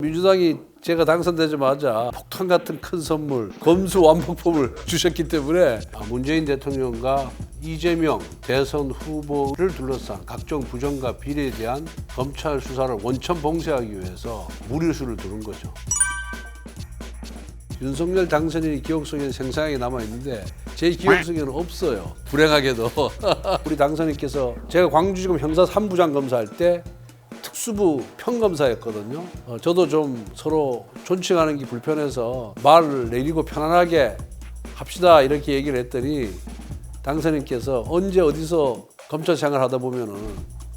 민주당이 제가 당선되자마자 폭탄 같은 큰 선물, 검수 완박법을 주셨기 때문에 문재인 대통령과 이재명 대선 후보를 둘러싼 각종 부정과 비리에 대한 검찰 수사를 원천 봉쇄하기 위해서 무리수를 두는 거죠. 윤석열 당선인이 기억 속에는 생생하게 남아있는데 제 기억 속에는 없어요. 불행하게도. 우리 당선인께서 제가 광주지검 형사 3부장 검사할 때 특수부 평검사였거든요. 저도 좀 서로 존칭하는 게 불편해서 말을 내리고 편안하게 합시다 이렇게 얘기를 했더니 당선인께서 언제 어디서 검찰 생활하다 보면은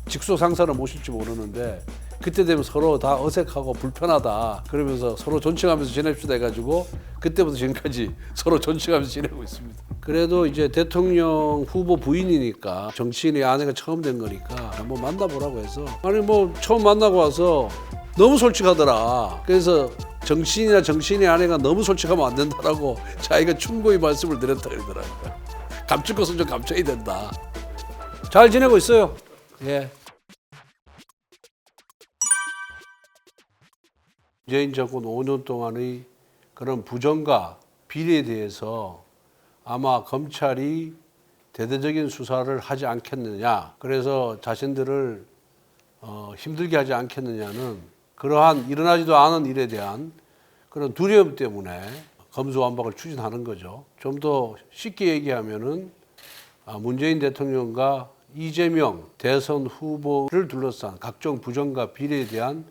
직속 상사를 모실지 모르는데 그때 되면 서로 다 어색하고 불편하다 그러면서 서로 존칭하면서 지냅시다 해가지고 그때부터 지금까지 서로 존칭하면서 지내고 있습니다. 그래도 이제 대통령 후보 부인이니까 정치인의 아내가 처음 된 거니까 한번 만나보라고 해서 아니 뭐 처음 만나고 와서 너무 솔직하더라. 그래서 정치인이나 정치인의 아내가 너무 솔직하면 안 된다라고 자기가 충고히 말씀을 드렸다 그러더라고요. 감출 것은 좀 감춰야 된다. 잘 지내고 있어요. 예. 문재인 정권 5년 동안의 그런 부정과 비리에 대해서 아마 검찰이 대대적인 수사를 하지 않겠느냐. 그래서 자신들을 힘들게 하지 않겠느냐는 그러한 일어나지도 않은 일에 대한 그런 두려움 때문에 검수완박을 추진하는 거죠. 좀 더 쉽게 얘기하면은 문재인 대통령과 이재명 대선 후보를 둘러싼 각종 부정과 비리에 대한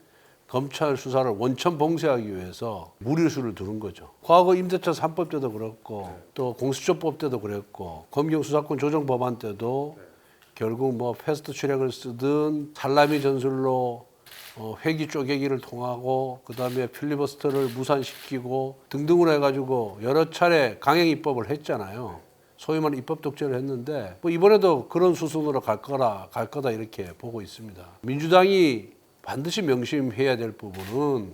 검찰 수사를 원천 봉쇄하기 위해서 무리수를 두는 거죠. 과거 임대차 3법 때도 그렇고 또 공수처법 때도 그랬고 검경수사권 조정 법안 때도 결국 뭐 패스트 트랙을 쓰든 살라미 전술로 회기 쪼개기를 통하고 그다음에 필리버스터를 무산시키고 등등으로 해가지고 여러 차례 강행 입법을 했잖아요. 소위 말하는 입법 독재를 했는데 뭐 이번에도 그런 수순으로 갈 거다 이렇게 보고 있습니다. 민주당이 반드시 명심해야 될 부분은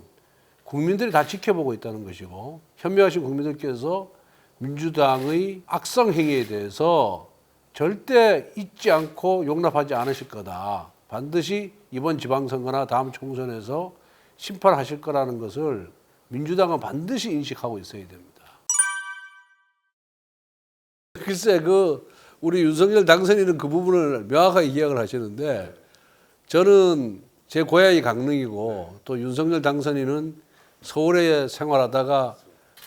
국민들이 다 지켜보고 있다는 것이고 현명하신 국민들께서 민주당의 악성 행위에 대해서 절대 잊지 않고 용납하지 않으실 거다. 반드시 이번 지방선거나 다음 총선에서 심판하실 거라는 것을 민주당은 반드시 인식하고 있어야 됩니다. 글쎄 우리 윤석열 당선인은 그 부분을 명확하게 기억을 하시는데 저는 제 고향이 강릉이고 또 윤석열 당선인은 서울에 생활하다가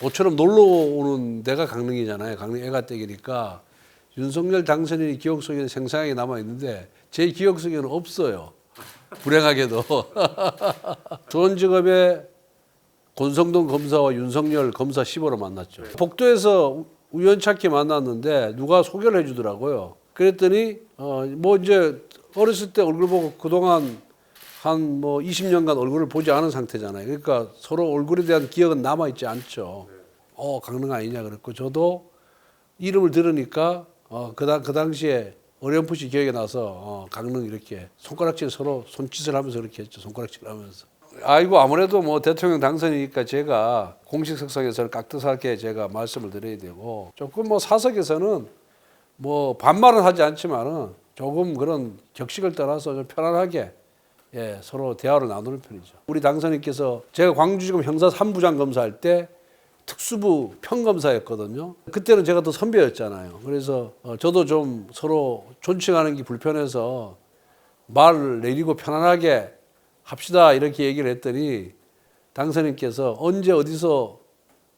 모처럼 놀러 오는 데가 강릉이잖아요. 강릉 애가댁이니까 윤석열 당선인이 기억 속에는 생생하게 남아있는데 제 기억 속에는 없어요. 불행하게도. 수원지검의 권성동 검사와 윤석열 검사 10호로 만났죠. 복도에서 우연찮게 만났는데 누가 소개를 해주더라고요. 그랬더니 뭐 이제 어렸을 때 얼굴 보고 그동안 한 뭐 20년간 얼굴을 보지 않은 상태잖아요. 그러니까 서로 얼굴에 대한 기억은 남아있지 않죠. 강릉 아니냐 그랬고 저도 이름을 들으니까 그 당시에 어렴풋이 기억이 나서 강릉 이렇게 손가락질 서로 손짓을 하면서 이렇게 했죠. 손가락질 하면서. 아이고 아무래도 뭐 대통령 당선이니까 제가 공식 석상에서는 깍듯하게 제가 말씀을 드려야 되고 조금 뭐 사석에서는 뭐 반말은 하지 않지만은 조금 그런 격식을 떠나서 좀 편안하게 서로 대화를 나누는 편이죠. 우리 당선인께서 제가 광주지검 형사 3부장 검사할 때 특수부 평검사였거든요. 그때는 제가 더 선배였잖아요. 그래서 저도 좀 서로 존칭하는 게 불편해서 말을 내리고 편안하게 합시다 이렇게 얘기를 했더니 당선인께서 언제 어디서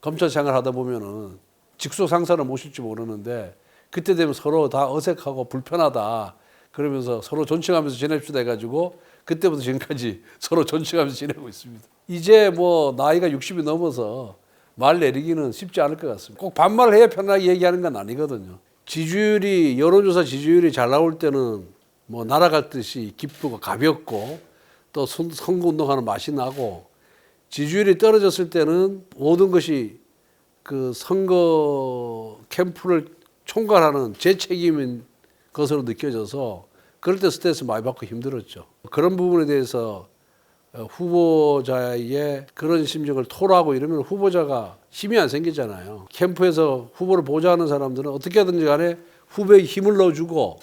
검찰 생활하다 보면은 직속 상사를 모실지 모르는데 그때 되면 서로 다 어색하고 불편하다 그러면서 서로 존칭하면서 지냅시다 해가지고 그때부터 지금까지 서로 존칭하면서 지내고 있습니다. 이제 뭐 나이가 60이 넘어서 말 내리기는 쉽지 않을 것 같습니다. 꼭 반말을 해야 편하게 얘기하는 건 아니거든요. 여론조사 지지율이 잘 나올 때는 뭐 날아갈 듯이 기쁘고 가볍고 또 선거운동하는 맛이 나고 지지율이 떨어졌을 때는 모든 것이 그 선거 캠프를 총괄하는 제 책임인 것으로 느껴져서 그럴 때 스트레스 많이 받고 힘들었죠. 그런 부분에 대해서 후보자의 그런 심정을 토로하고 이러면 후보자가 힘이 안 생기잖아요. 캠프에서 후보를 보좌하는 사람들은 어떻게든지 간에 후보에 힘을 넣어주고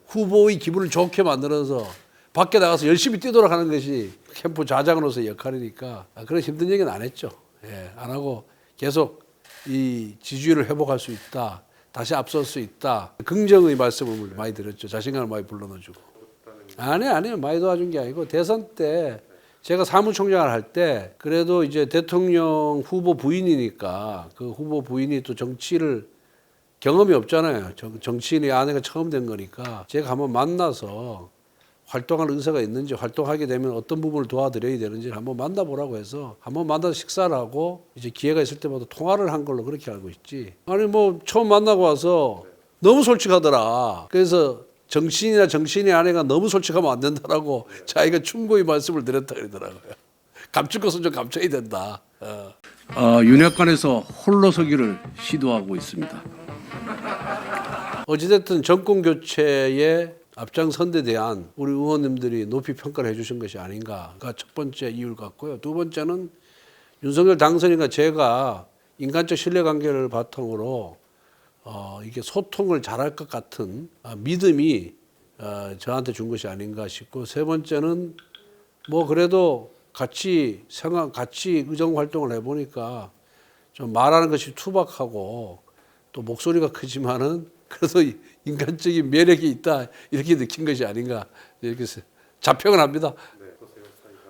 후보의 기분을 좋게 만들어서 밖에 나가서 열심히 뛰도록 하는 것이 캠프 좌장으로서의 역할이니까 그런 힘든 얘기는 안 했죠. 예, 안 하고 계속 이 지지율을 회복할 수 있다. 다시 앞설 수 있다. 긍정의 말씀을 많이 드렸죠. 자신감을 많이 불러넣어주고. 아니에요. 많이 도와준 게 아니고 대선 때 제가 사무총장을 할 때 그래도 이제 대통령 후보 부인이니까 그 후보 부인이 또 정치를 경험이 없잖아요. 정치인의 아내가 처음 된 거니까 제가 한번 만나서 활동할 의사가 있는지 활동하게 되면 어떤 부분을 도와드려야 되는지 한번 만나보라고 해서 한번 만나서 식사를 하고 이제 기회가 있을 때마다 통화를 한 걸로 그렇게 알고 있지. 아니 뭐 처음 만나고 와서 너무 솔직하더라. 그래서 정치인이나 정치인의 아내가 너무 솔직하면 안 된다라고 자기가 충고의 말씀을 드렸다 그러더라고요. 감출 것은 좀 감춰야 된다. 윤핵관에서 홀로 서기를 시도하고 있습니다. 어찌됐든 정권 교체에 앞장선 데 대한 우리 의원님들이 높이 평가를 해주신 것이 아닌가가 첫 번째 이유 같고요. 두 번째는 윤석열 당선인과 제가 인간적 신뢰관계를 바탕으로 이게 소통을 잘할 것 같은 믿음이 저한테 준 것이 아닌가 싶고, 세 번째는 뭐 그래도 같이 의정 활동을 해보니까 좀 말하는 것이 투박하고 또 목소리가 크지만은 그래도 인간적인 매력이 있다 이렇게 느낀 것이 아닌가 이렇게 자평을 합니다.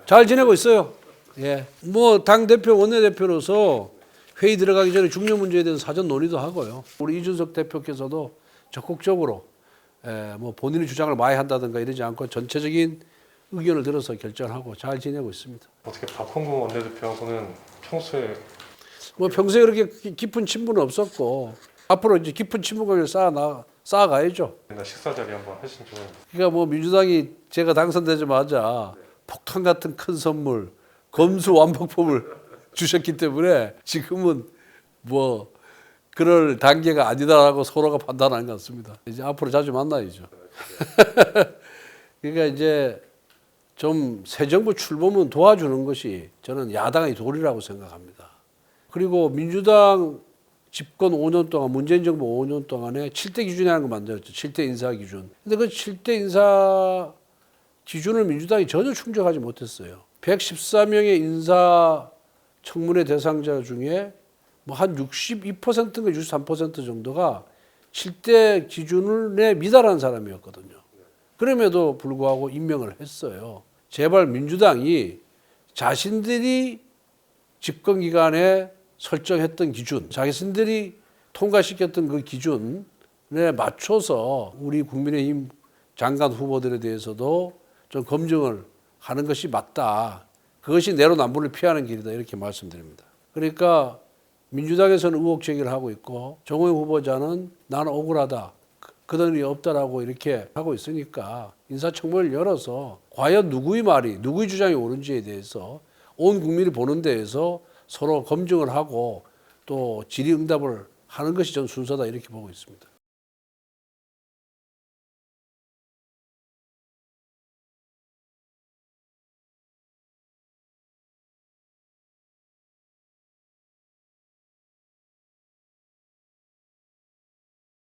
잘 지내고 있어요. 예, 뭐 당 대표 원내대표로서 회의 들어가기 전에 중요 문제에 대해서 사전 논의도 하고요. 우리 이준석 대표께서도 적극적으로 뭐 본인의 주장을 많이 한다든가 이러지 않고 전체적인 의견을 들어서 결정하고 잘 지내고 있습니다. 어떻게 박홍근 원내대표하고는 평소에 평소에 그렇게 깊은 친분은 없었고 앞으로 이제 깊은 친분관계를 쌓아가야죠. 식사 자리 한번 하신 적은? 그러니까 뭐 민주당이 제가 당선되자마자 폭탄 같은 큰 선물, 검수 완박품을 주셨기 때문에 지금은 뭐 그럴 단계가 아니다라고 서로가 판단하는 것 같습니다. 이제 앞으로 자주 만나야죠. 그러니까 이제 좀 새 정부 출범은 도와주는 것이 저는 야당의 도리라고 생각합니다. 그리고 민주당 집권 5년 동안, 문재인 정부 5년 동안에 7대 기준이라는 거 만들었죠. 7대 인사 기준. 근데 그 7대 인사 기준을 민주당이 전혀 충족하지 못했어요. 114명의 인사 청문회 대상자 중에 뭐 한 62%인가 63% 정도가 7대 기준을 미달한 사람이었거든요. 그럼에도 불구하고 임명을 했어요. 제발 민주당이 자신들이 집권 기간에 설정했던 기준, 자신들이 통과시켰던 그 기준에 맞춰서 우리 국민의힘 장관 후보들에 대해서도 좀 검증을 하는 것이 맞다. 그것이 내로남불을 피하는 길이다. 이렇게 말씀드립니다. 그러니까 민주당에서는 의혹 제기를 하고 있고 정호영 후보자는 나는 억울하다. 그들이 없다라고 이렇게 하고 있으니까 인사청문회를 열어서 과연 누구의 말이, 누구의 주장이 옳은지에 대해서 온 국민이 보는 데에서 서로 검증을 하고 또 질의응답을 하는 것이 전 순서다 이렇게 보고 있습니다.